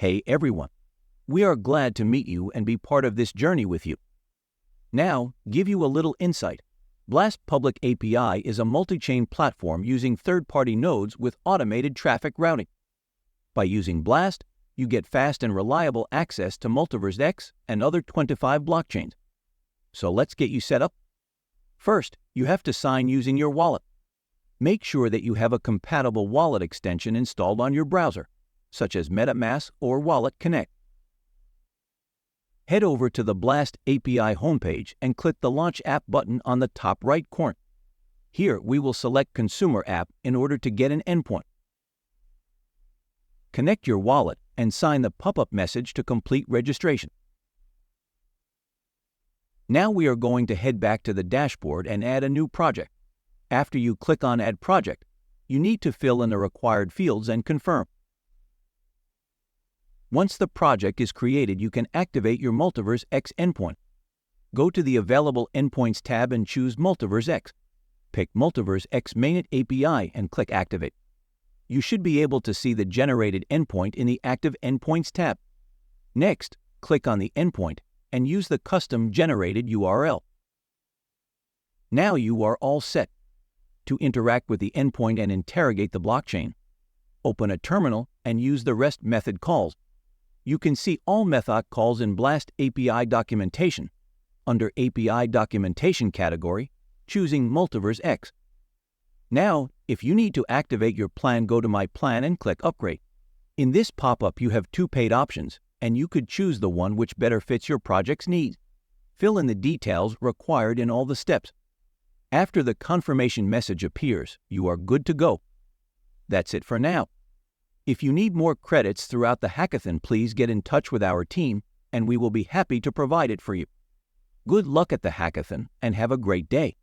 Hey everyone, we are glad to meet you and be part of this journey with you. Now, give you a little insight. blastAPI is a multi-chain platform using third-party nodes with automated traffic routing. By using Blast, you get fast and reliable access to MultiversX and other 25 blockchains. So let's get you set up. First, you have to sign using your wallet. Make sure that you have a compatible wallet extension installed on your browser, such as MetaMask or Wallet Connect. Head over to the blastAPI homepage and click the Launch App button on the top right corner. Here, we will select Consumer App in order to get an endpoint. Connect your wallet and sign the pop-up message to complete registration. Now we are going to head back to the dashboard and add a new project. After you click on Add Project, you need to fill in the required fields and confirm. Once the project is created, you can activate your MultiversX endpoint. Go to the Available Endpoints tab and choose MultiversX. Pick MultiversX Mainnet API and click Activate. You should be able to see the generated endpoint in the Active Endpoints tab. Next, click on the endpoint and use the custom generated URL. Now you are all set. To interact with the endpoint and interrogate the blockchain, open a terminal and use the REST method calls. You can see all method calls in blastAPI documentation. Under API documentation category, choosing MultiversX. Now, if you need to activate your plan, go to My Plan and click Upgrade. In this pop-up, you have two paid options, and you could choose the one which better fits your project's needs. Fill in the details required in all the steps. After the confirmation message appears, you are good to go. That's it for now. If you need more credits throughout the hackathon, please get in touch with our team, and we will be happy to provide it for you. Good luck at the hackathon, and have a great day.